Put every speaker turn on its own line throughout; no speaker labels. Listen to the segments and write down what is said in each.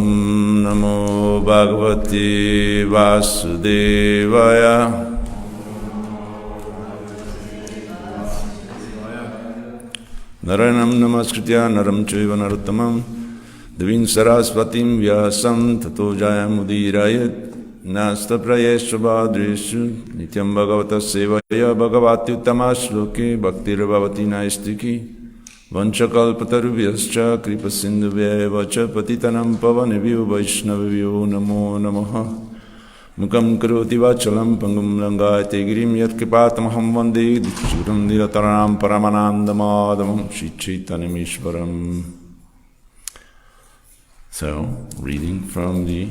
Om Namo Bhagavate Vasudevaya. Naranam Namaskritya Naram Chaiva Narottamam Devim Sarasvatim Vyasam Tato Jayamudhirayat Nasta Prayesha Bhadreshu Nityam Bhagavata Sevaya Bhagavati Uttamaśloke Bhaktir Bhavati Naistiki Vanchakalpatarubhyascha Kripasindhubhyeva Cha Patitanam Pavanebhyo Vaishnavibhyo Namo Namaha Mukam Karoti Vachalam Pangum Langayate Girim Yat Kripatamaham Vande Dikshiguram Nirataranam Paramanandamadamam Shri Chaitanyamishvaram. So, reading from the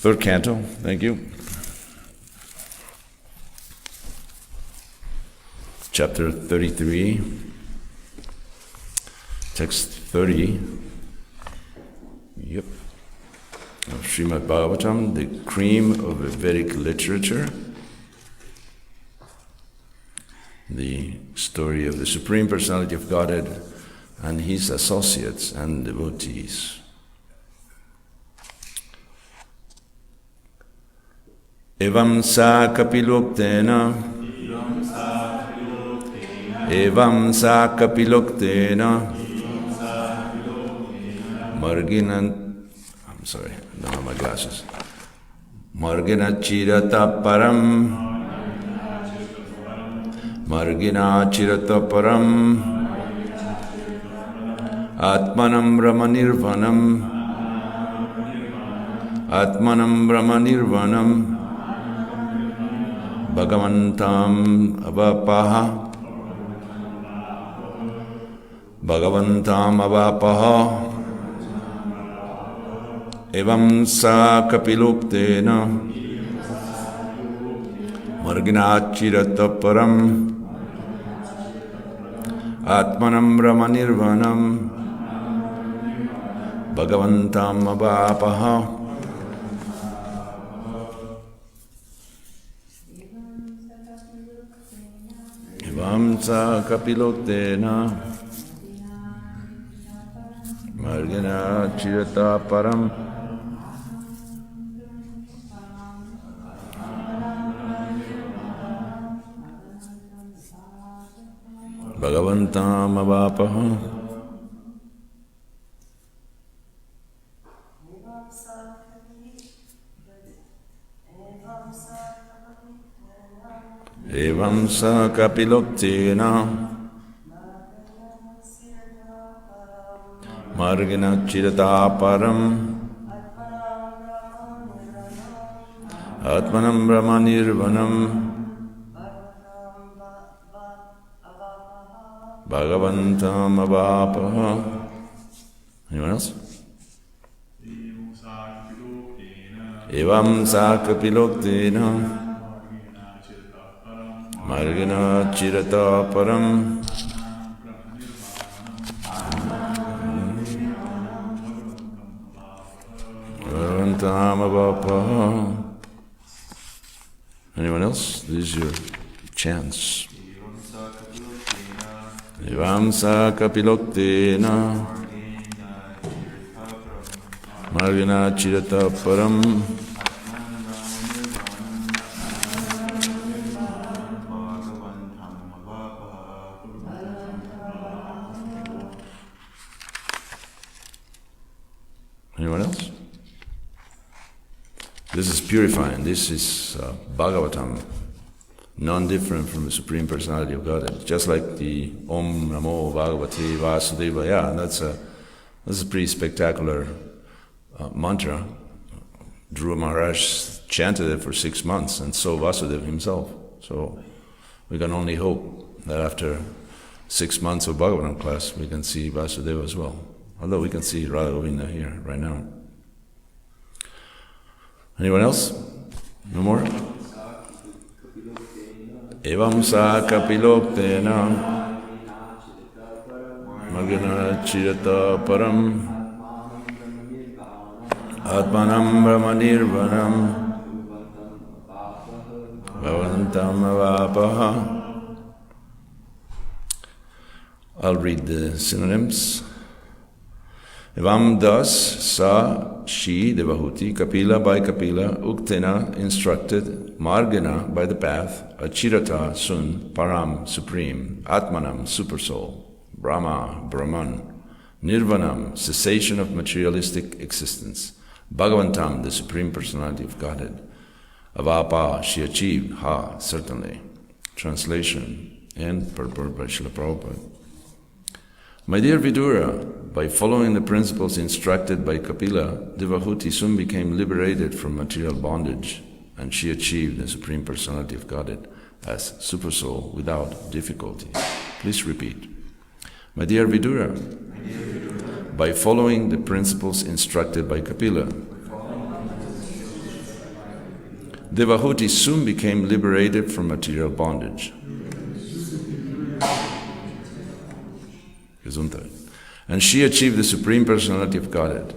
third canto. Thank you. Chapter 33, text 30, of Srimad Bhāgavatam, the cream of Vedic literature, the story of the Supreme Personality of Godhead and his associates and devotees. Evam sa kapiloktena Evam sa kapiloktena Marginan, I'm sorry, I don't have my glasses. Margina chirata param Margina chirata param Atmanam Brahmanirvanam Atmanam Brahmanirvanam Bhagavantam avapaha Bhagavantam avapaha Evam sa kapiloktena Marginachirata param Atmanam Brahmanirvanam Bhagavantam avapaha Evam sa kapiloktena Margina chirata param Bhagavantam avapaha Evam sa kapiloktena Margina chirata param Atmanam Brahmanirvanam Bhagavantam avapaha. Anyone else? Evam sa kapiloktena Margina chirata param Bhagavantam avapaha. Anyone else? This is your chance. Evam sa kapiloktena Margina chirata param Anyone else? This is purifying. This is Bhāgavatam, non-different from the Supreme Personality of Godhead. Just like the Om Namo Bhagavate Vasudevaya. That's a pretty spectacular mantra. Dhruva Maharaj chanted it for 6 months, and so Vasudeva himself. So we can only hope that after 6 months of Bhagavatam class, we can see Vasudeva as well. Although we can see Radha Govinda here right now. Anyone else? No more? Evam sa kapiloktena Margina chirata param Atmanam Brahmanirvanam Bhagavantam avapaha. I'll read the synonyms. Evam thus sa she, Devahuti, Kapila by Kapila, Uktena instructed, Margina by the path, Achirata sun, Param supreme, Atmanam super soul, Brahma Brahman, Nirvanam cessation of materialistic existence, Bhagavantam the supreme personality of Godhead. Avapa she achieved, ha certainly. Translation and purport by Srila Prabhupada. My dear Vidura, by following the principles instructed by Kapila, Devahuti soon became liberated from material bondage, and she achieved the Supreme Personality of Godhead as Supersoul without difficulty. Please repeat. My dear Vidura, by following the principles instructed by Kapila, Devahuti soon became liberated from material bondage. Gesundheit. And she achieved the Supreme Personality of Godhead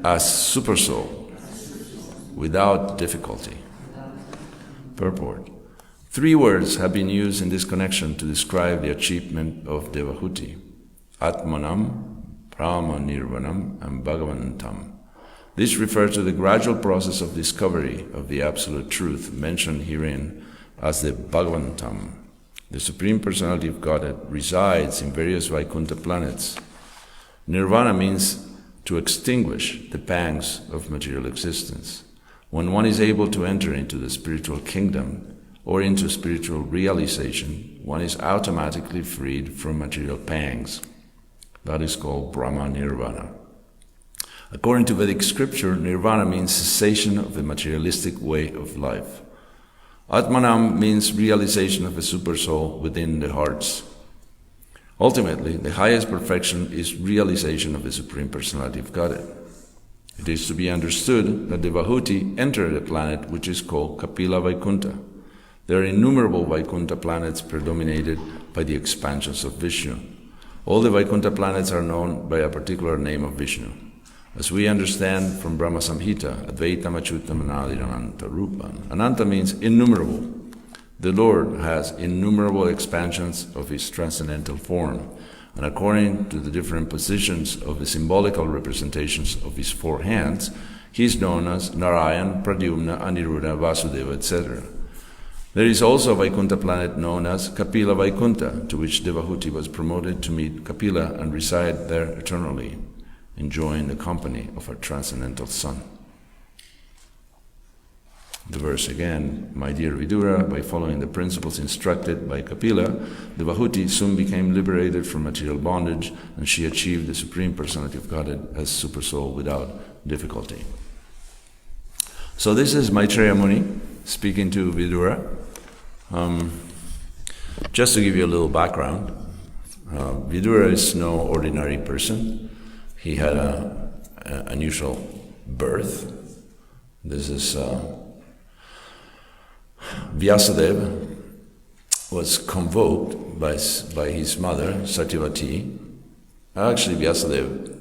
as Supersoul without difficulty. Purport. 3 words have been used in this connection to describe the achievement of Devahuti: Atmanam, Pramanirvanam, and Bhagavantam. This refers to the gradual process of discovery of the Absolute Truth mentioned herein as the Bhagavantam. The Supreme Personality of Godhead resides in various Vaikuntha planets. Nirvana means to extinguish the pangs of material existence. When one is able to enter into the spiritual kingdom or into spiritual realization, one is automatically freed from material pangs. That is called Brahma Nirvana. According to Vedic scripture, Nirvana means cessation of the materialistic way of life. Atmanam means realization of a supersoul within the hearts. Ultimately, the highest perfection is realization of the Supreme Personality of Godhead. It is to be understood that Devahuti entered a planet which is called Kapila Vaikuntha. There are innumerable Vaikuntha planets predominated by the expansions of Vishnu. All the Vaikuntha planets are known by a particular name of Vishnu. As we understand from Brahma Samhita, Advaitam Achyutam Anadir Ananta Rupan. Ananta means innumerable. The Lord has innumerable expansions of His transcendental form, and according to the different positions of the symbolical representations of His 4 hands, He is known as Narayan, Pradyumna, Aniruddha, Vasudeva, etc. There is also a Vaikuntha planet known as Kapila Vaikuntha, to which Devahuti was promoted to meet Kapila and reside there eternally, enjoying the company of her transcendental son. The verse again, my dear Vidura, by following the principles instructed by Kapila, Devahuti soon became liberated from material bondage, and she achieved the Supreme Personality of Godhead as Supersoul without difficulty. So this is Maitreya Muni speaking to Vidura. Just to give you a little background, Vidura is no ordinary person. He had an unusual birth. This is Vyasadeva was convoked by his mother, Satyavati. Actually, Vyasadeva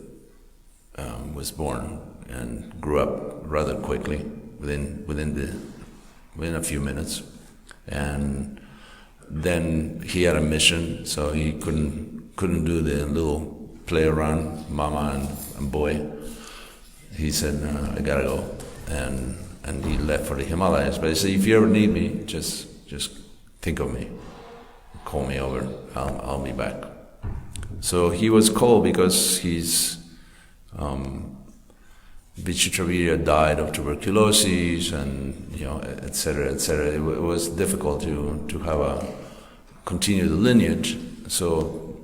was born and grew up rather quickly, within a few minutes. And then he had a mission, so he couldn't do the little play around, mama and boy. He said, I gotta go. And he left for the Himalayas. But he said, if you ever need me, just think of me. Call me over, I'll be back. So he was called because his Vichitravirya died of tuberculosis and, etc., etc. It was difficult to have continue the lineage. So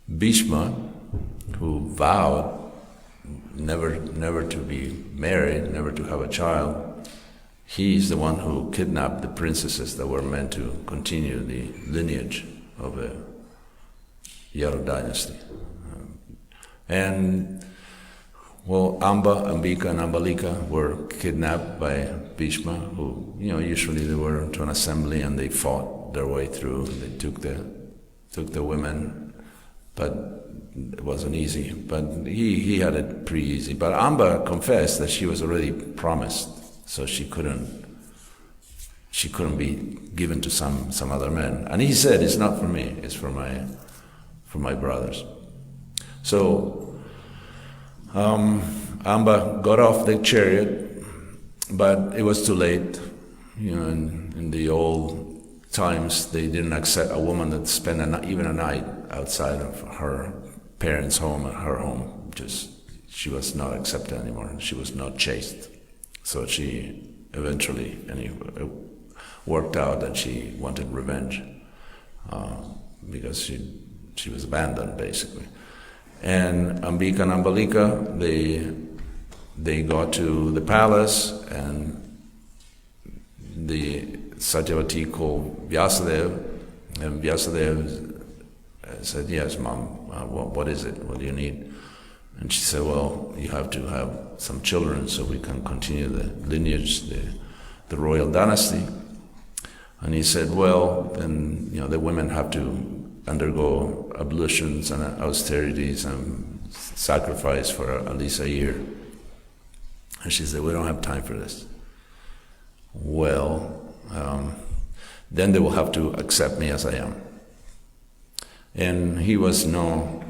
Bhishma, who vowed never to be married, never to have a child, he is the one who kidnapped the princesses that were meant to continue the lineage of the Yadu dynasty. And Amba, Ambika, and Ambalika were kidnapped by Bhishma, who, usually they were to an assembly and they fought their way through. They took the women, but it wasn't easy. But he had it pretty easy. But Amba confessed that she was already promised, so she couldn't she couldn't be given to some other man. And he said, it's not for me, it's for my brothers. So Amba got off the chariot, but it was too late. In the old times, they didn't accept a woman that spent even a night outside of her parents' home and her home. She was not accepted anymore. She was not chaste. So she eventually worked out that she wanted revenge because she was abandoned, basically. And Ambika and Ambalika, they got to the palace, and the Satyavati called Vyasadeva, and Vyasadeva said, yes, Mom, what is it? What do you need? And she said, well, you have to have some children so we can continue the lineage, the royal dynasty. And he said, well, then the women have to undergo ablutions and austerities and sacrifice for at least a year. And she said, we don't have time for this. Well, then they will have to accept me as I am. And he was no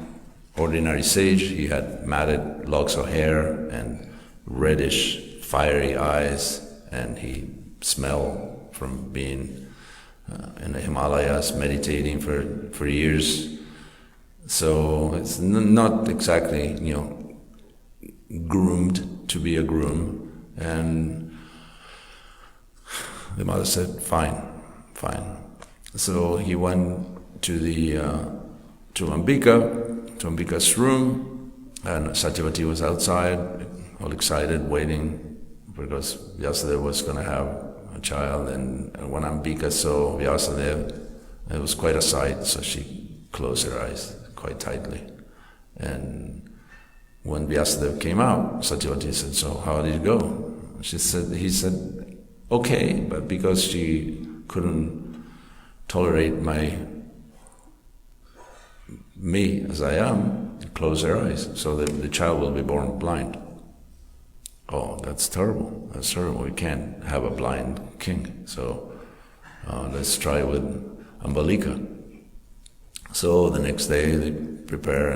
ordinary sage. He had matted locks of hair and reddish, fiery eyes, and he smelled from being in the Himalayas, meditating for years. So it's not exactly, groomed to be a groom. And the mother said, fine. So he went to Ambika's room, and Satyavati was outside, all excited, waiting, because Vyasadeva was going to have a child. And when Ambika saw Vyasadeva, it was quite a sight, so she closed her eyes quite tightly. And when Vyasadeva came out, Satyavati said, so how did it go? He said, okay, but because she couldn't tolerate me as I am, close her eyes, so that the child will be born blind. Oh, that's terrible. That's terrible. We can't have a blind king. So let's try with Ambalika. So the next day they prepare,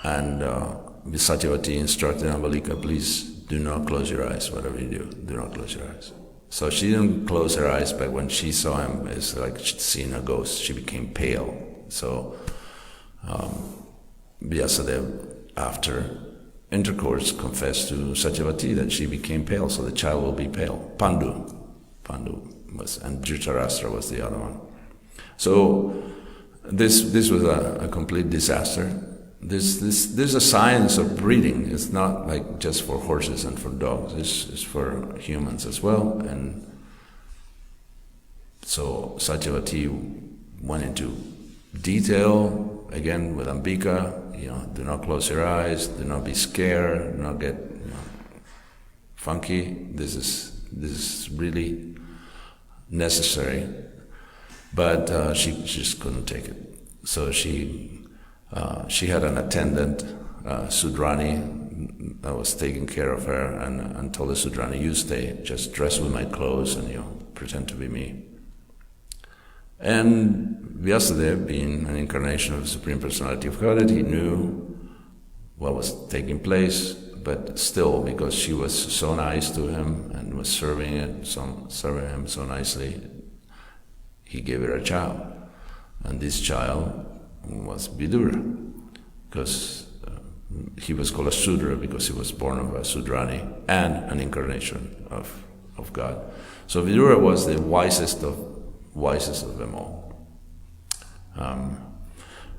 and Satyavati instructed Ambalika, please do not close your eyes. Whatever you do not close your eyes. So she didn't close her eyes, but when she saw him, it's like she'd seen a ghost. She became pale. So Vyasadeva, after intercourse, confessed to Satyavati that she became pale, so the child will be pale. Pandu was, and Dhritarashtra was the other one. So this was a complete disaster. There's a science of breeding. It's not like just for horses and for dogs. It's for humans as well. And so Satyavati went into detail again with Ambika. Do not close your eyes. Do not be scared. Do not get funky. This is really necessary. But she just couldn't take it. So she had an attendant, Sudrani, that was taking care of her, and told the Sudrani, you stay, just dress with my clothes and pretend to be me. And Vyasadeva, being an incarnation of the Supreme Personality of Godhead, he knew what was taking place, but still, because she was so nice to him and was serving him so nicely, he gave her a child. And this child was Vidura, because he was called a Sudra because he was born of a Sudrani and an incarnation of God. So Vidura was the wisest of them all.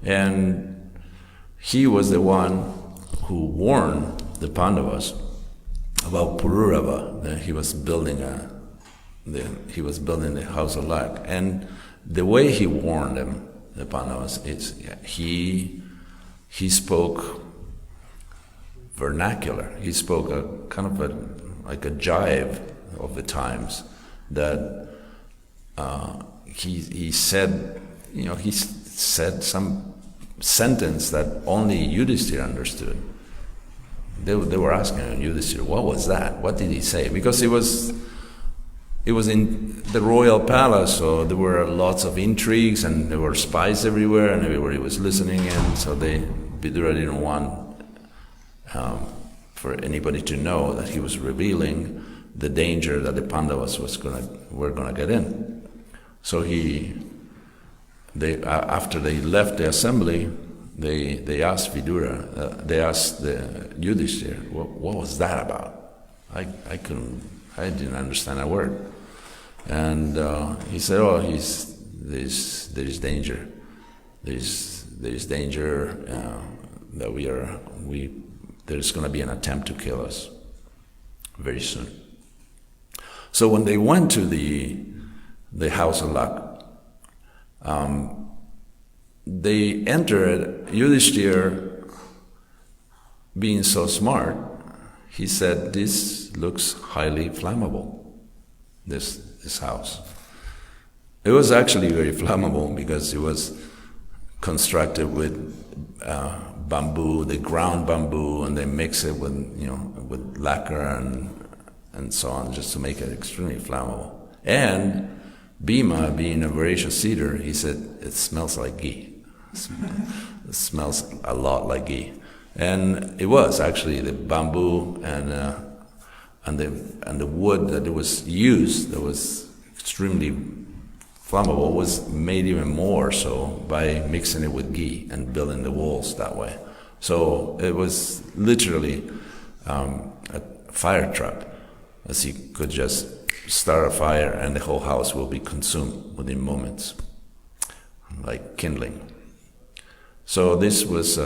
And he was the one who warned the Pandavas about Pururava, that he was building the house of luck. And the way he warned them, the Pandavas, is he spoke vernacular. He spoke a kind of like a jive of the times, that he said some sentence that only Yudhishthira understood. They were asking Yudhishthira, what was that? What did he say? Because it was it was in the royal palace, so there were lots of intrigues and there were spies everywhere, and everybody was listening in. So Vidura didn't want for anybody to know that he was revealing the danger that the Pandavas were gonna get in. So after they left the assembly, they asked Vidura, they asked the Yudhishthira, what was that about? I didn't understand a word. And he said, there's danger. There's danger that there's going to be an attempt to kill us very soon. So when they went to the house of luck, they entered. Yudhishthira, being so smart, he said, "This looks highly flammable, this house." It was actually very flammable because it was constructed with bamboo, they ground bamboo, and they mix it with lacquer and so on, just to make it extremely flammable. And Bhima, being a voracious eater, he said, "It smells like ghee." It smells a lot like ghee. And it was actually the bamboo and the wood that it was used, that was extremely flammable, was made even more so by mixing it with ghee and building the walls that way. So it was literally a fire trap, as you could just start a fire and the whole house will be consumed within moments, like kindling. So this was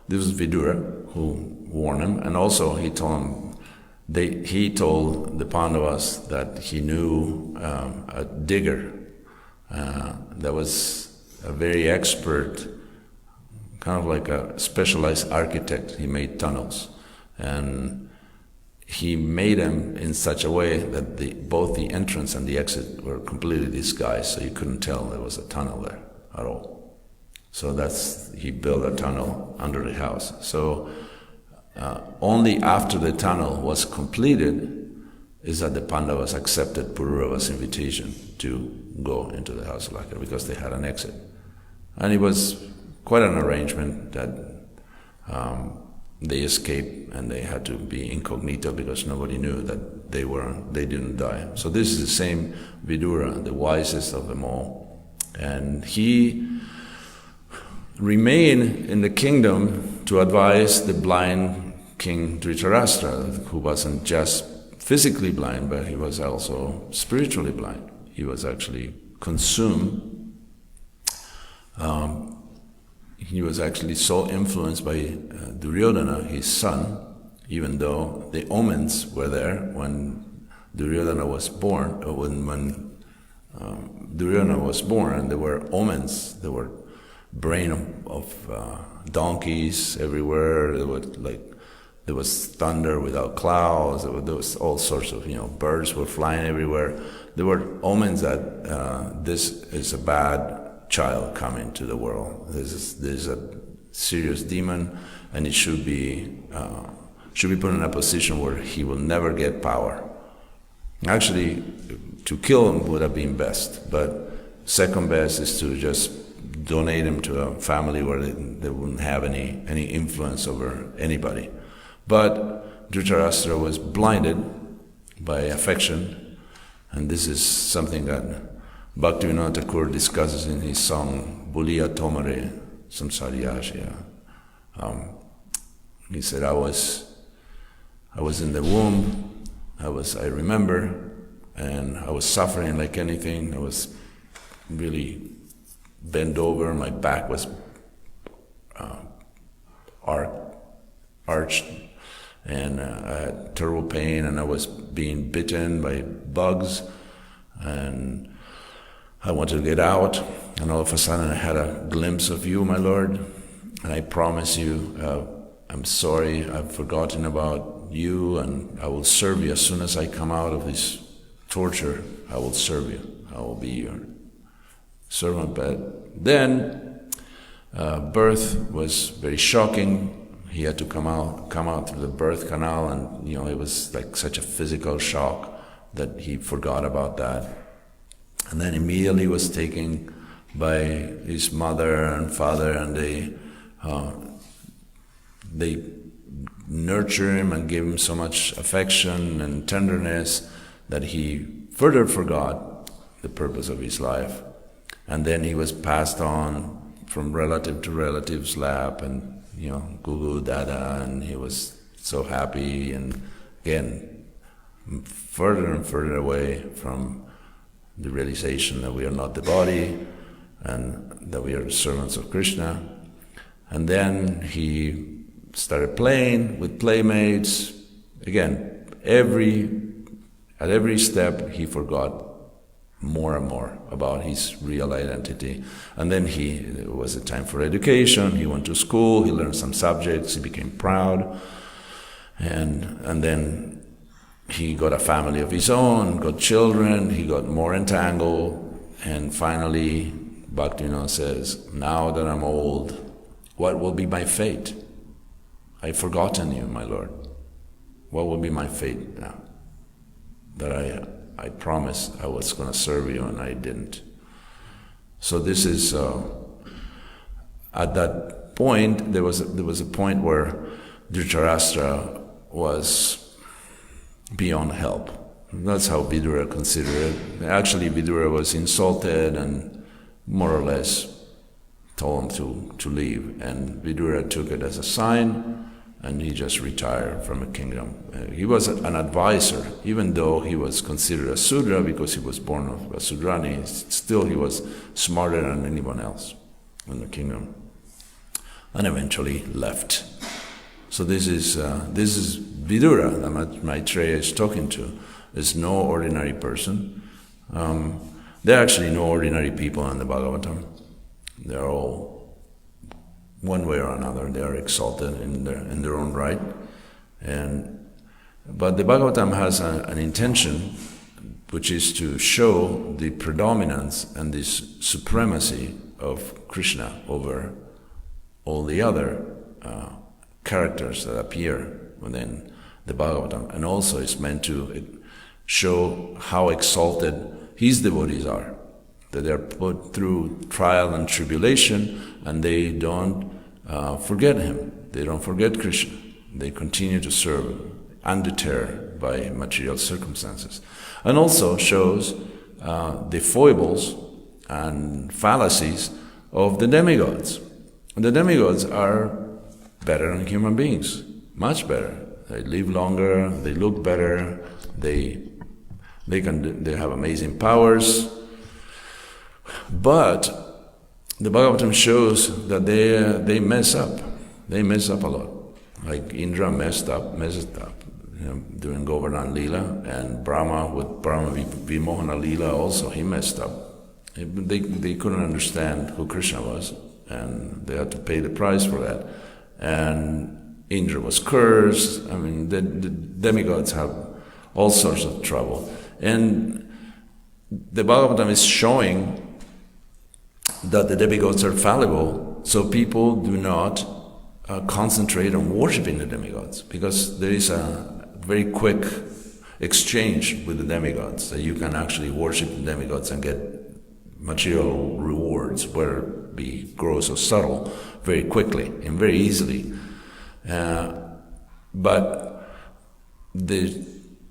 Vidura who warned him, and also he told the Pandavas that he knew a digger that was a very expert, kind of like a specialized architect. He made tunnels, and he made them in such a way that both the entrance and the exit were completely disguised, so you couldn't tell there was a tunnel there at all. So he built a tunnel under the house. So only after the tunnel was completed is that the Pandavas accepted Pururava's invitation to go into the house of Laka, because they had an exit. And it was quite an arrangement that they escaped, and they had to be incognito because nobody knew that they didn't die. So this is the same Vidura, the wisest of them all. And he remained in the kingdom to advise the blind King Dhritarashtra, who wasn't just physically blind, but he was also spiritually blind. He was actually consumed. He was actually so influenced by Duryodhana, his son, even though the omens were there when Duryodhana was born, or when Duryodhana was born, and there were omens, there were brain of donkeys everywhere. There was thunder without clouds. There was all sorts of birds were flying everywhere. There were omens that this is a bad child coming to the world. This is a serious demon, and it should be put in a position where he will never get power. Actually, to kill him would have been best, but second best is to just donate him to a family where they wouldn't have any influence over anybody. But Dhritarashtra was blinded by affection, and this is something that Bhaktivinoda Thakur discusses in his song Buliya Tomare Samsariyashya. He said, I was in the womb, I remember, and I was suffering like anything. I was really bent over, my back was arched, and I had terrible pain, and I was being bitten by bugs, and I wanted to get out, and all of a sudden I had a glimpse of you, my Lord, and I promise you, I'm sorry, I've forgotten about you, and I will serve you as soon as I come out of this torture. I will serve you. I will be your servant. But then birth was very shocking. He had to come out through the birth canal, and it was like such a physical shock that he forgot about that. And then immediately was taken by his mother and father, and they nurtured him and gave him so much affection and tenderness that he further forgot the purpose of his life. And then he was passed on from relative to relative's lap, and Guru Dada, and he was so happy, and again, further and further away from the realization that we are not the body and that we are the servants of Krishna. And then he started playing with playmates. Again, at every step he forgot more and more about his real identity. And then it was a time for education. He went to school, he learned some subjects, he became proud, and then he got a family of his own, got children, he got more entangled, and finally Bhaktivinoda says, now that I'm old, what will be my fate? I've forgotten you, my Lord. What will be my fate now? That I promised I was going to serve you and I didn't. So this is, at that point, there was a point where Dhritarashtra was beyond help. That's how Vidura considered it. Actually, Vidura was insulted and more or less told him to leave. And Vidura took it as a sign, and he just retired from the kingdom. He was an advisor, even though he was considered a Sudra because he was born of a Sudrani. Still, he was smarter than anyone else in the kingdom, and eventually left. So this is Vidura that Maitreya is talking to. Is no ordinary person. There are actually no ordinary people in the Bhagavatam. They're all, one way or another, they are exalted in their own right. But the Bhagavatam has an intention, which is to show the predominance and this supremacy of Krishna over all the other characters that appear within the Bhagavatam. And also it's meant to show how exalted his devotees are, that they're put through trial and tribulation, and they don't forget him. They don't forget Krishna. They continue to serve, undeterred by material circumstances. And also shows the foibles and fallacies of the demigods. And the demigods are better than human beings, much better. They live longer, they look better, they have amazing powers. But the Bhagavatam shows that they mess up. They mess up a lot. Like Indra messed up during Govardhan Lila, and Brahma with Brahma Vimohana Lila also, he messed up. They couldn't understand who Krishna was, and they had to pay the price for that. And Indra was cursed. I mean, the demigods have all sorts of trouble. And the Bhagavatam is showing that the demigods are fallible, so people do not concentrate on worshipping the demigods, because there is a very quick exchange with the demigods, that you can actually worship the demigods and get material rewards, whether it be gross or subtle, very quickly and very easily. But the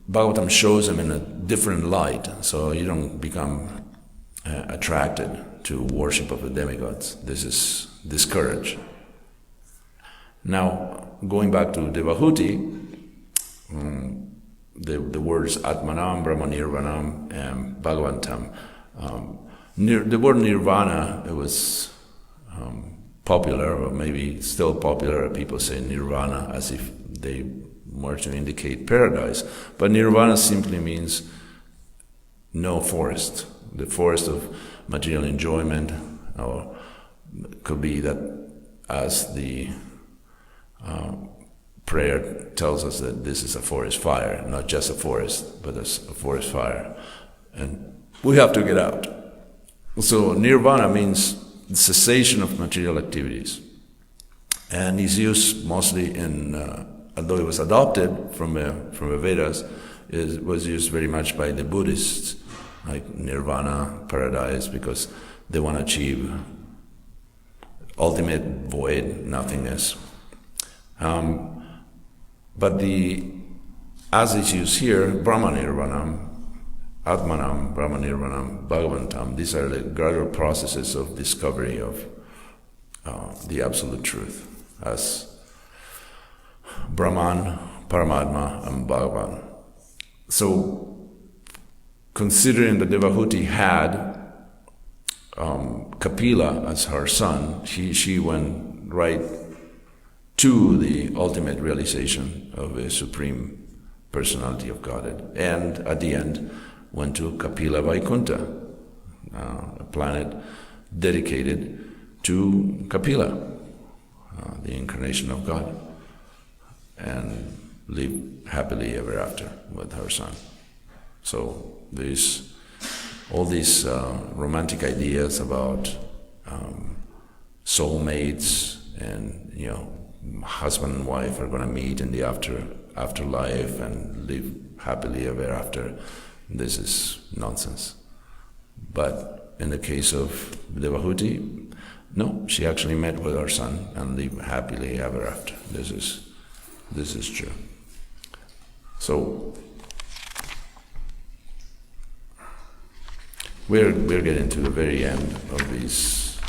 Bhagavatam shows them in a different light, so you don't become attracted to worship of the demigods. This is discouraged. Now, going back to Devahuti, the words Atmanam, Brahmanirvanam, and Bhagavantam. The word Nirvana, it was popular, or maybe still popular. People say Nirvana as if they were to indicate paradise. But Nirvana simply means no forest. The forest of material enjoyment, or could be that as the prayer tells us that this is a forest fire, not just a forest, but a forest fire. And we have to get out. So nirvana means the cessation of material activities. And is used mostly in, although it was adopted from the Vedas, was used very much by the Buddhists, like nirvana, paradise, because they want to achieve ultimate void, nothingness. But as it's used here, Brahmanirvanam, Atmanam, Brahmanirvanam, Bhāgavatam, these are the gradual processes of discovery of the absolute truth as Brahman, Paramatma, and Bhagavan. So, considering that Devahuti had Kapila as her son, she went right to the ultimate realization of a supreme personality of Godhead, and at the end went to Kapila Vaikuntha, a planet dedicated to Kapila, the incarnation of God, and lived happily ever after with her son. So there's all these romantic ideas about soulmates, and husband and wife are going to meet in the afterlife and live happily ever after. This is nonsense. But in the case of Devahuti, no, she actually met with her son and lived happily ever after. This is true. So we're getting to the very end of this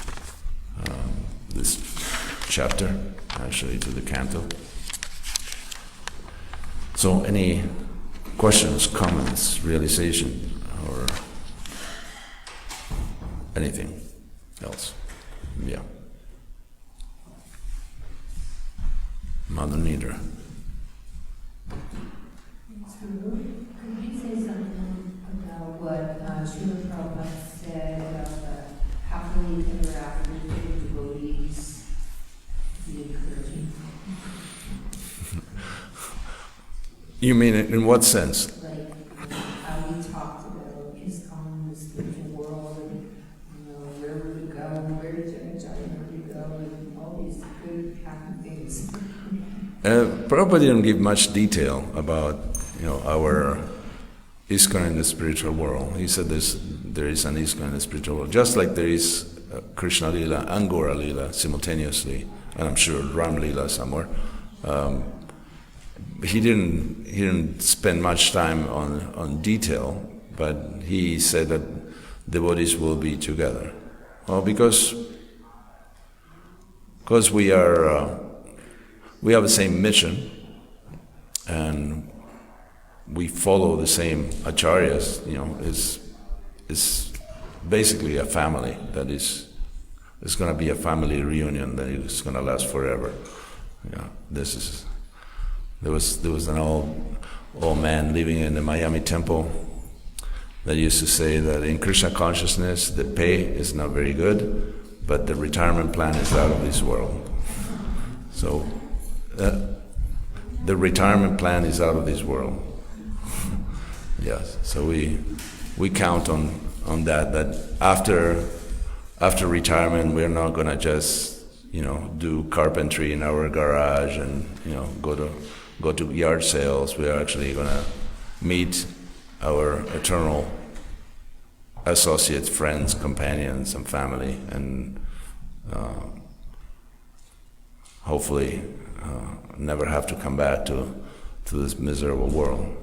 chapter, actually to the canto. So any questions, comments, realization, or anything else? Yeah. Mother Nidra.
Could you say something about what Srila Prabhupada said about the happily ever after devotees, the encouraging?
You mean in what sense?
Like how we talked about ISKCON, the spiritual world, and where would we go, where did Jaya go, and all these good, happy things.
Prabhupada didn't give much detail about our ISKCON in the spiritual world. He said there is an ISKCON in the spiritual world, just like there is Krishna Lila and Gaura Lila simultaneously, and I'm sure Ram Lila somewhere. He didn't spend much time on detail, but he said that devotees will be together. Well, because we have the same mission, and we follow the same acharyas. Is basically a family that is going to be a family reunion that is going to last forever. There was an old man living in the Miami temple that used to say that in Krishna consciousness the pay is not very good, but the retirement plan is out of this world. So the retirement plan is out of this world. Yes. So we count on that after retirement we're not gonna just do carpentry in our garage and go to yard sales. We're actually gonna meet our eternal associates, friends, companions, and family, and hopefully never have to come back to this miserable world.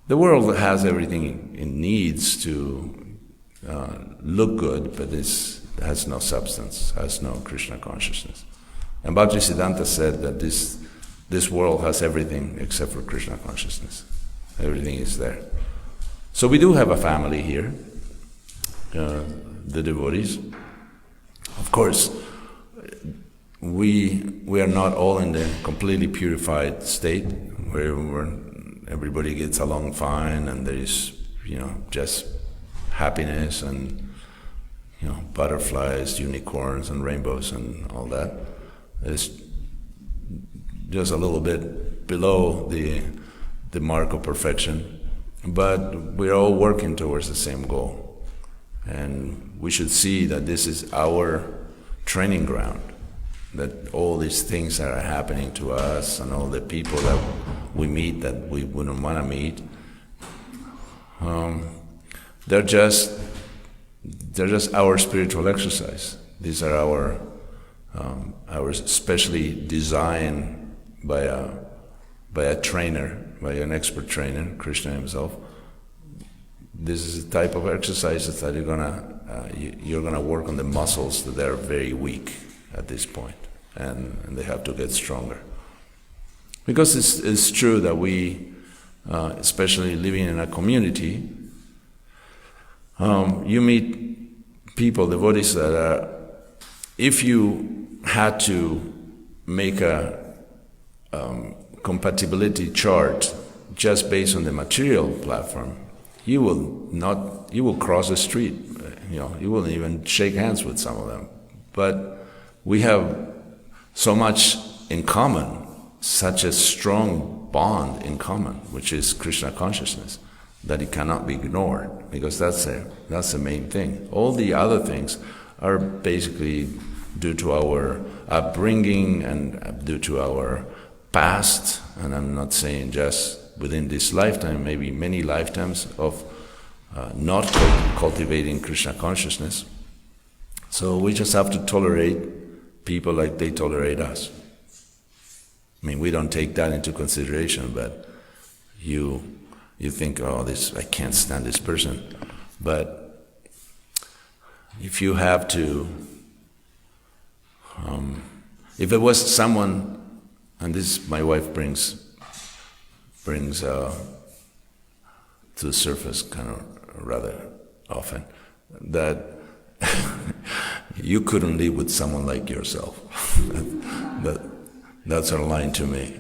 The world has everything it needs to look good, but it has no substance, has no Krishna consciousness. And Bhaktisiddhanta said that this world has everything except for Krishna consciousness. Everything is there. So we do have a family here, the devotees. Of course, we are not all in the completely purified state where everybody gets along fine and there is just happiness and butterflies, unicorns, and rainbows and all that. It's just a little bit below the mark of perfection, but we're all working towards the same goal. And we should see that this is our training ground, that all these things that are happening to us and all the people that we meet that we wouldn't want to meet. They're just our spiritual exercise. These are our specially designed by a trainer, by an expert trainer, Krishna himself. This is the type of exercises that you're gonna work on the muscles that are very weak at this point, and they have to get stronger. Because it's true that we, especially living in a community, you meet people, devotees that are, if you had to make a compatibility chart just based on the material platform, you will cross the street, you wouldn't even shake hands with some of them. But we have so much in common, such a strong bond in common, which is Krishna consciousness, that it cannot be ignored, because that's the main thing. All the other things are basically due to our upbringing and due to our past, and I'm not saying just within this lifetime, maybe many lifetimes of not cultivating Krishna consciousness. So we just have to tolerate people like they tolerate us. I mean, we don't take that into consideration, but you think, oh, I can't stand this person. But if you have to, if it was someone, and this my wife brings to the surface kind of rather often, that you couldn't live with someone like yourself. That's her line to me.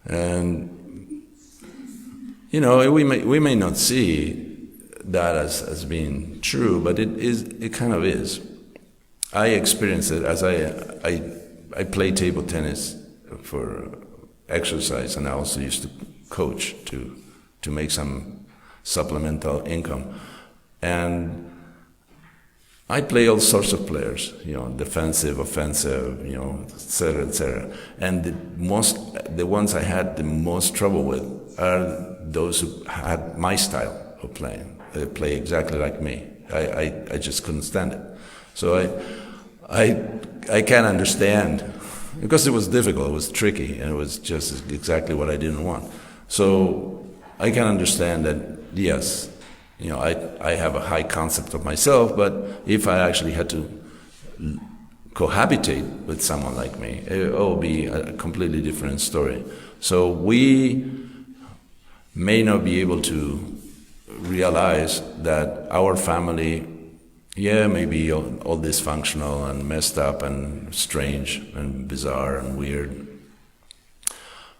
And we may not see that as being true, but it kind of is. I experience it as I play table tennis for exercise, and I also used to coach to make some supplemental income. And I play all sorts of players, defensive, offensive, etc., etc. And the ones I had the most trouble with are those who had my style of playing. They play exactly like me. I just couldn't stand it. So I can't understand, because it was difficult, it was tricky, and it was just exactly what I didn't want. So I can understand that, yes, I have a high concept of myself, but if I actually had to cohabitate with someone like me, it would be a completely different story. So we may not be able to realize that our family, may be all dysfunctional and messed up and strange and bizarre and weird,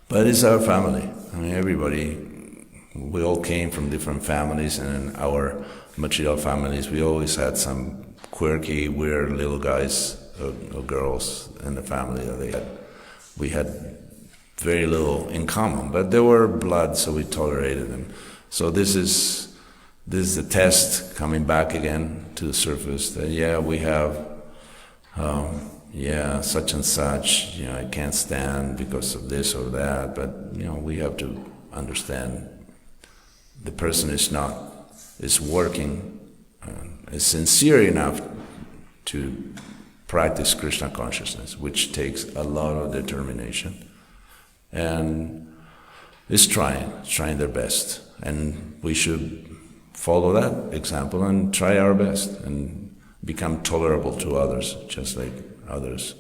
but it's our family. I mean, everybody, we all came from different families, and in our material families, we always had some quirky, weird little guys or girls in the family that we had very little in common, but they were blood, so we tolerated them. So this is the test coming back again to the surface, that we have such and such, I can't stand because of this or that, but we have to understand the person is working, is sincere enough to practice Krishna consciousness, which takes a lot of determination, and is trying their best, and we should follow that example and try our best and become tolerable to others, just like others,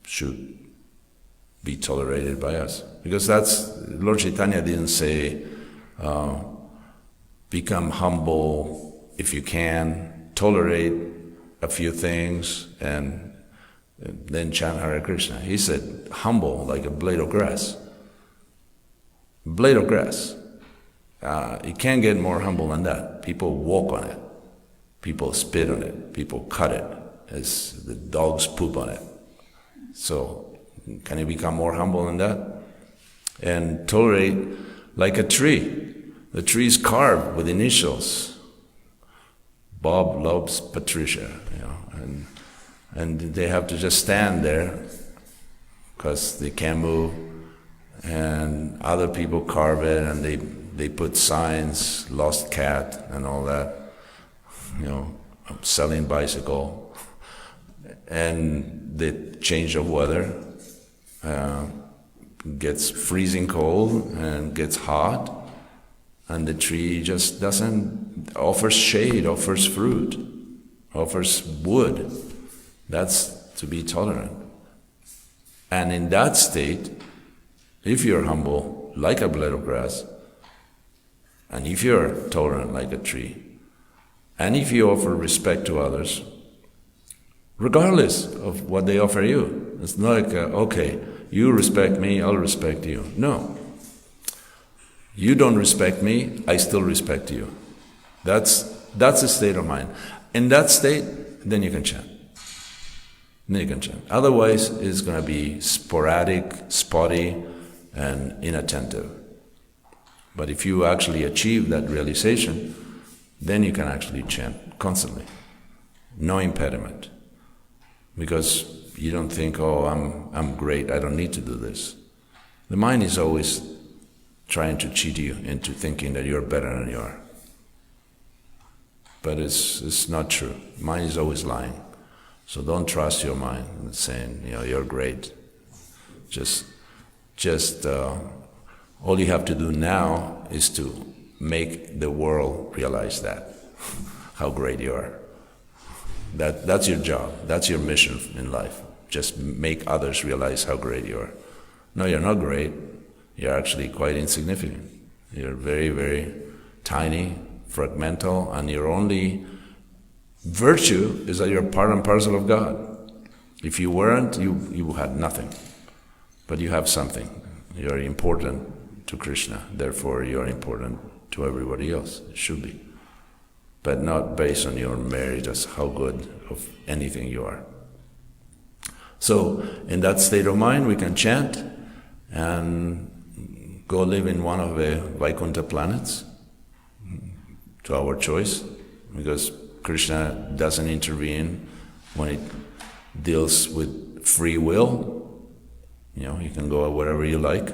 should be tolerated by us. Because Lord Chaitanya didn't say, become humble if you can, tolerate a few things, and then chant Hare Krishna. He said, humble like a blade of grass. Blade of grass. You can't get more humble than that. People walk on it. People spit on it. People cut it. As the dogs poop on it. So, can you become more humble than that? And tolerate like a tree. The tree is carved with initials. Bob loves Patricia, and they have to just stand there because they can't move, and other people carve it, and they put signs, lost cat and all that, selling bicycle, and the change of weather gets freezing cold and gets hot, and the tree just doesn't, offers shade, offers fruit, offers wood. That's to be tolerant. And in that state, if you're humble like a blade of grass, and if you're tolerant like a tree, and if you offer respect to others, regardless of what they offer you, it's not like, okay, you respect me, I'll respect you. No. You don't respect me, I still respect you. That's a state of mind. In that state, then you can chant. Otherwise, it's going to be sporadic, spotty, and inattentive. But if you actually achieve that realization, then you can actually chant constantly. No impediment. Because you don't think, oh, I'm great, I don't need to do this. The mind is always trying to cheat you into thinking that you're better than you are. But it's not true. Mind is always lying. So don't trust your mind and saying, you're great. Just all you have to do now is to make the world realize that, how great you are. That's your job. That's your mission in life. Just make others realize how great you are. No, you're not great. You're actually quite insignificant. You're very, very tiny, fragmental, and your only virtue is that you're part and parcel of God. If you weren't, you had nothing. But you have something. You're important to Krishna. Therefore, you're important to everybody else. It should be. But not based on your merit as how good of anything you are. So, in that state of mind, we can chant and go live in one of the Vaikuntha planets to our choice, because Krishna doesn't intervene when it deals with free will. You can go wherever you like,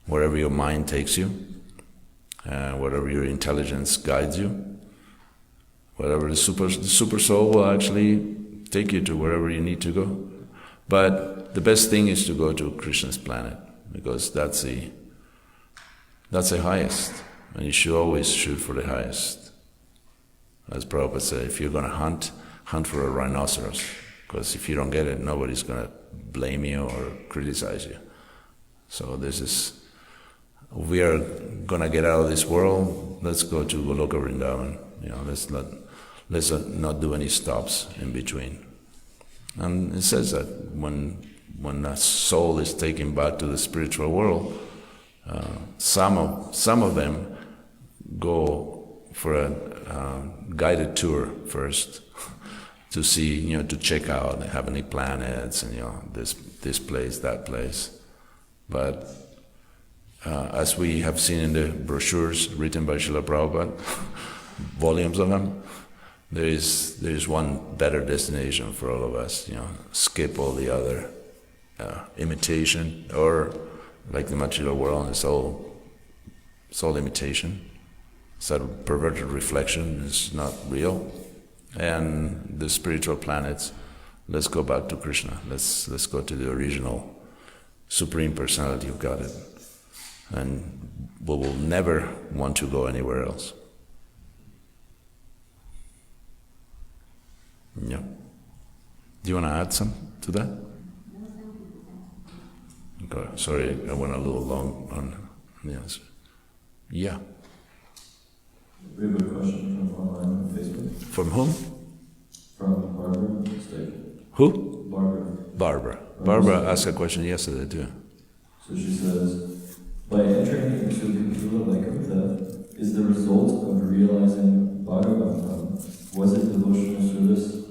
wherever your mind takes you, wherever your intelligence guides you, wherever the super soul will actually take you to wherever you need to go. But the best thing is to go to Krishna's planet, because that's the highest, and you should always shoot for the highest. As Prabhupada said, if you're going to hunt for a rhinoceros, because if you don't get it, nobody's going to blame you or criticize you. So we are going to get out of this world, let's go to Goloka Vrindavan. Let's not do any stops in between. And it says that when a soul is taken back to the spiritual world, some of them go for a guided tour first to see, to check out the heavenly planets and this place, that place. But as we have seen in the brochures written by Srila Prabhupada, volumes of them, there is one better destination for all of us. Skip all the other imitation, or like the material world, it's all imitation. It's a perverted reflection. It's not real. And the spiritual planets, let's go back to Krishna. Let's go to the original Supreme Personality of Godhead, and we will never want to go anywhere else. Yeah. Do you want to add something to that? Okay. Sorry, I went a little long on the answer. Yeah.
We have a question from online on Facebook.
From whom?
From Barbara State.
Who?
Barbara.
Barbara asked a question yesterday too.
So she says, by entering into Kapila Vaikunta, is the result of realizing Bhāgavatam, was it devotional service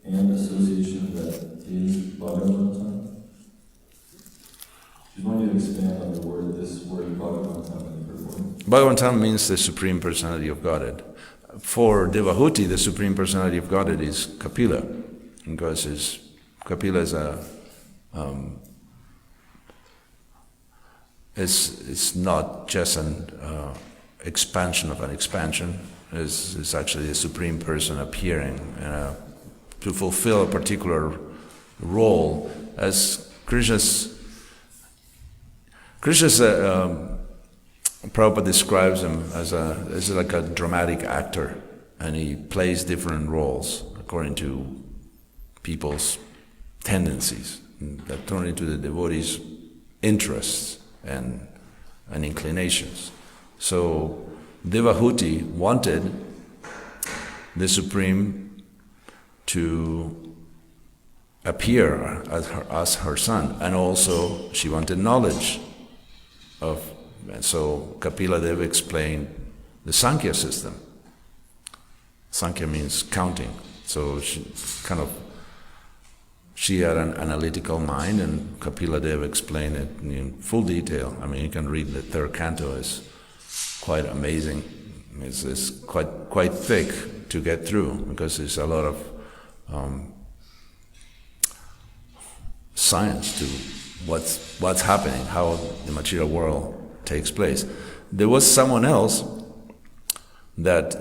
and association that is Bhāgavatam? She's wanting to expand on this word Bhāgavatam in her word.
Bhāgavatam means the Supreme Personality of Godhead. For Devahuti, the Supreme Personality of Godhead is Kapila, because Kapila is is not just an expansion of an expansion. Is actually the Supreme Person appearing to fulfill a particular role as Krishna's. Prabhupada describes him as like a dramatic actor, and he plays different roles according to people's tendencies that turn into the devotees' interests and inclinations. So Devahuti wanted the Supreme to appear as her son, and also she wanted knowledge of. And so Kapila Deva explained the Sankhya system. Sankhya means counting. So she had an analytical mind, and Kapila Deva explained it in full detail. I mean, you can read the third canto; it's quite amazing. It's quite thick to get through because there's a lot of science to what's happening, how the material world takes place. There was someone else that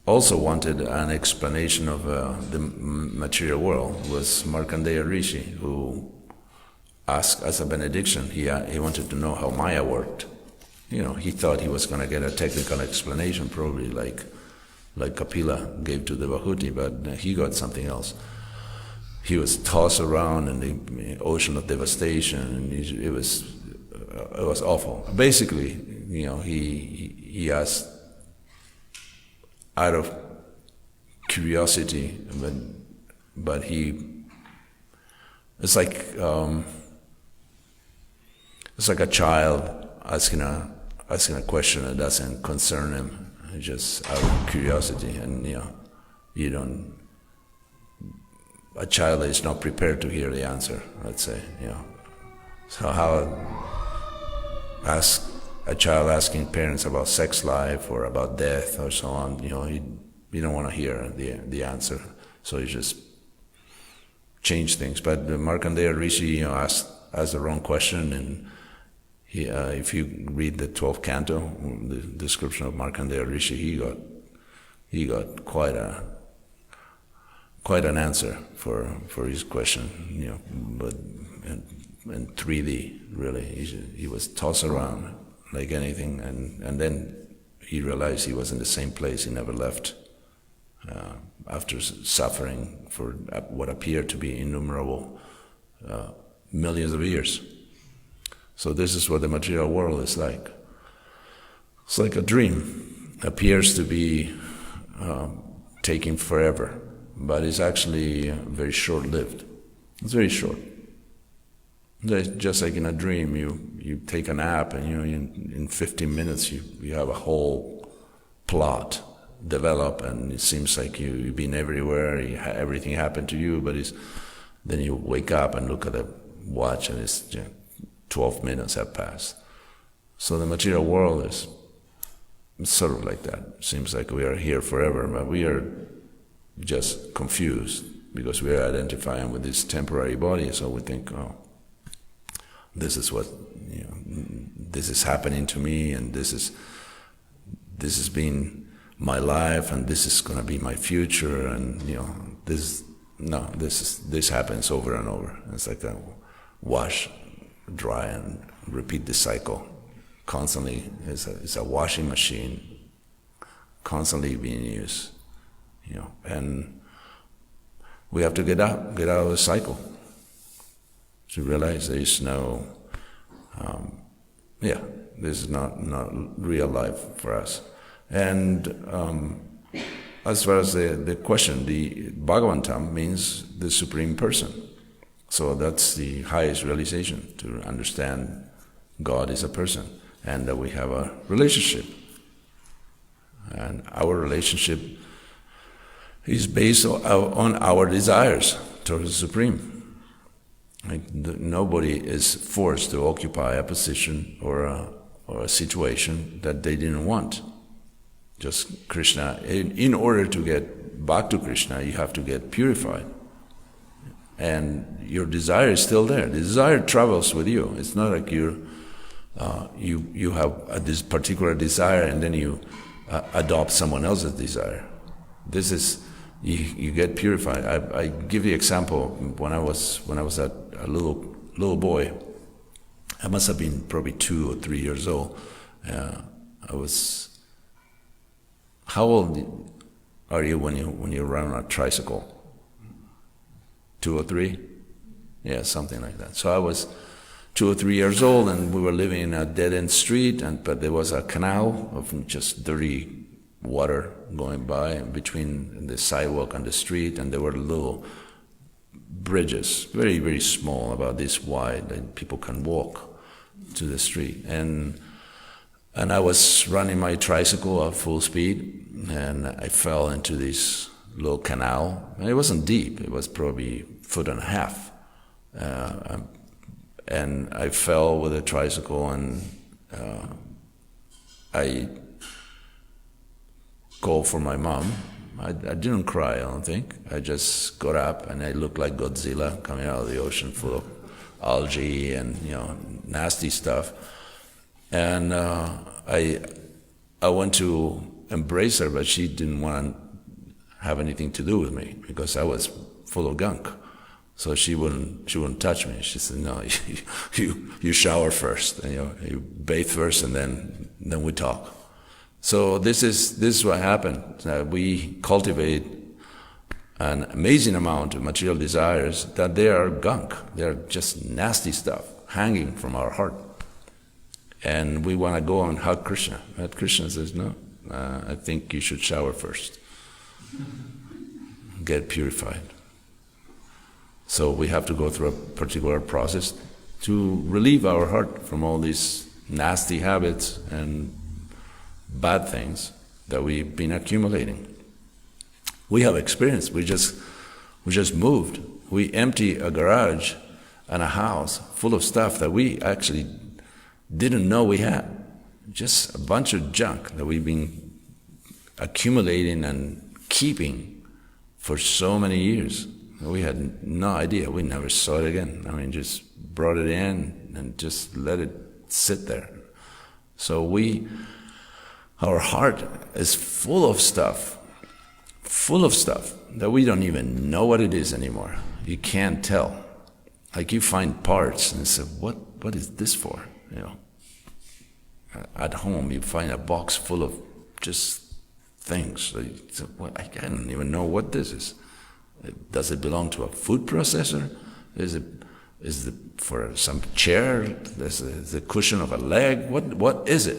also wanted an explanation of the material world. It was Markandeya Rishi, who asked as a benediction. He wanted to know how Maya worked. He thought he was going to get a technical explanation, probably like Kapila gave to Devahuti, but he got something else. He was tossed around in the ocean of devastation, and it was awful. Basically, he asked out of curiosity, but it's like a child asking a question that doesn't concern him, just out of curiosity, and a child that is not prepared to hear the answer, let's say, So how ask a child asking parents about sex life or about death or so on, you don't want to hear the answer, so you just change things. But the Markandeya Rishi, asked the wrong question, and if you read the 12th canto, the description of Markandeya Rishi, he got quite an answer for his question, but in 3D, really. He was tossed around like anything, and then he realized he was in the same place. He never left after suffering for what appeared to be innumerable millions of years. So this is what the material world is like. It's like a dream. It appears to be taking forever, but it's actually very short-lived. It's very short. Just like in a dream, you take a nap, and in 15 minutes you have a whole plot develop, and it seems like you've been everywhere. Everything happened to you, but then you wake up and look at the watch, and it's 12 minutes have passed. So the material world is sort of like that. It seems like we are here forever, but we are just confused because we are identifying with this temporary body. So we think, this is what this is happening to me, and this has been my life, and this is going to be my future, and this happens over and over. It's like a wash, dry, and repeat the cycle. Constantly, it's a washing machine, constantly being used, and we have to get out of the cycle to realize there is no, this is not real life for us. And as far as the question, the Bhāgavatam means the Supreme Person. So that's the highest realization, to understand God is a person, and that we have a relationship. And our relationship is based on our desires towards the Supreme. Nobody is forced to occupy a position or a situation that they didn't want. Just Krishna, in order to get back to Krishna, you have to get purified. and your desire is still there. The desire travels with you. It's not like you have this particular desire and then you adopt someone else's desire. This is you get purified. I give the example when I was a little boy. I must have been probably 2 or 3 years old. How old are you when you run on a tricycle? 2 or 3? Yeah, something like that. So I was 2 or 3 years old, and we were living in a dead-end street, but there was a canal of just dirty water going by between the sidewalk and the street, and there were little bridges, very, very small, about this wide, and people can walk to the street. And I was running my tricycle at full speed, and I fell into this little canal. And it wasn't deep; it was probably 1.5 feet. And I fell with the tricycle, and I called for my mom. I didn't cry, I don't think. I just got up, and I looked like Godzilla coming out of the ocean, full of algae and nasty stuff. And I went to embrace her, but she didn't want to have anything to do with me because I was full of gunk. So she wouldn't touch me. She said, "No, you shower first, and you bathe first, and then we talk." So this is what happened. We cultivate an amazing amount of material desires that they are gunk. They are just nasty stuff hanging from our heart. And we want to go and hug Krishna. But Krishna says, "No, I think you should shower first. Get purified." So we have to go through a particular process to relieve our heart from all these nasty habits and bad things that we've been accumulating. We have experience. We just moved. We empty a garage and a house full of stuff that we actually didn't know we had. Just a bunch of junk that we've been accumulating and keeping for so many years. We had no idea. We never saw it again. I mean, just brought it in and just let it sit there. So our heart is full of stuff that we don't even know what it is anymore. You can't tell. Like you find parts and say, what is this for? At home you find a box full of just things. So you say, I don't even know what this is. Does it belong to a food processor? Is it for some chair? Is it the cushion of a leg? What is it?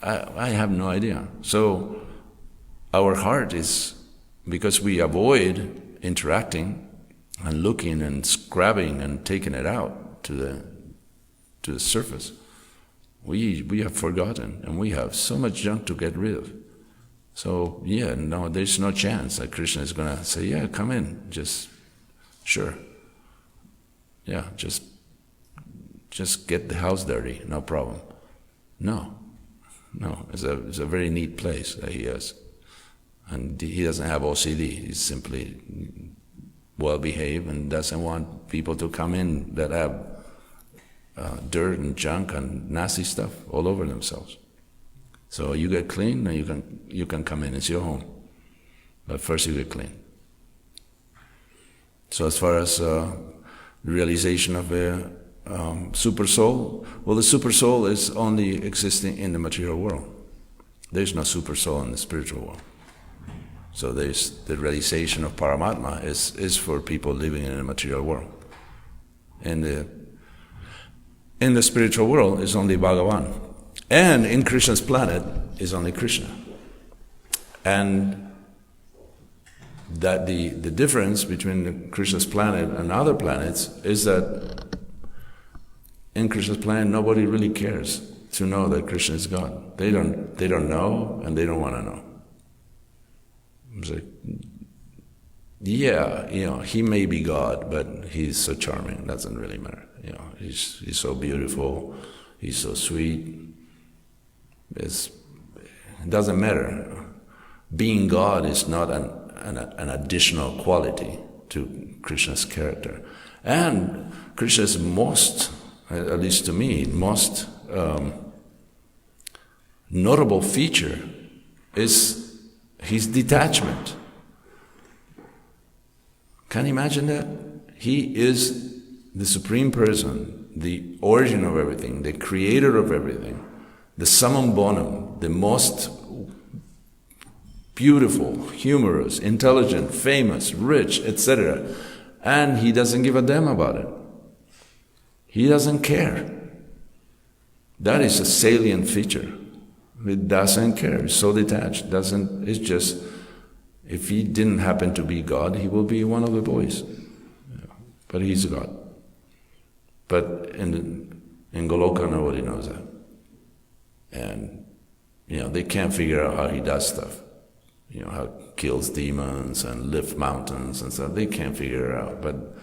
I have no idea. So our heart is, because we avoid interacting and looking and scrubbing and taking it out to the surface, we have forgotten, and we have so much junk to get rid of. So there's no chance that Krishna is going to say, "Yeah, come in, just sure. Yeah, just get the house dirty, no problem." No, it's a very neat place that he has, and he doesn't have OCD. He's simply well behaved and doesn't want people to come in that have dirt and junk and nasty stuff all over themselves. So you get clean, and you can come in. It's your home, but first you get clean. So as far as realization of a super soul, well, the super soul is only existing in the material world. There's no super soul in the spiritual world. So there's the realization of Paramatma is for people living in the material world. In the spiritual world is only Bhagavan. And in Krishna's planet is only Krishna. And that the difference between Krishna's planet and other planets is that in Krishna's planet nobody really cares to know that Krishna is God. They don't know, and they don't want to know. It's like, he may be God, but he's so charming, it doesn't really matter. He's so beautiful, he's so sweet. It doesn't matter. Being God is not an additional quality to Krishna's character. And Krishna's most, at least to me, most notable feature is his detachment. Can you imagine that? He is the Supreme Person, the origin of everything, the creator of everything, the summum bonum, the most beautiful, humorous, intelligent, famous, rich, etc. And he doesn't give a damn about it. He doesn't care. That is a salient feature. He doesn't care. He's so detached. It's just, if he didn't happen to be God, he will be one of the boys. But he's God. But in Goloka, nobody knows that. And, they can't figure out how he does stuff. How he kills demons and lifts mountains and stuff. They can't figure it out. But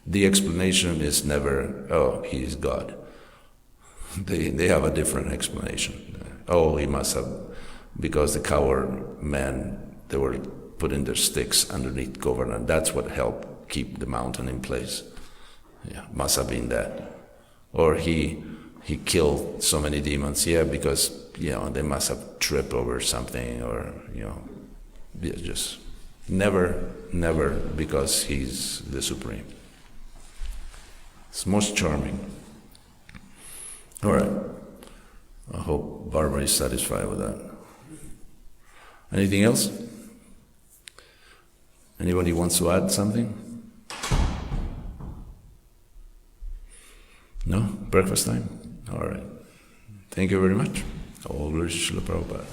the explanation is never, oh, he is God. They have a different explanation. Oh, he must have, because the coward men, they were putting their sticks underneath cover, and that's what helped keep the mountain in place. Yeah, must have been that. Or he killed so many demons, because, they must have tripped over something, or, just never because he's the Supreme. It's most charming. All right. I hope Barbara is satisfied with that. Anything else? Anybody wants to add something? No? Breakfast time? All right. Thank you very much. All glory to Srila Prabhupada.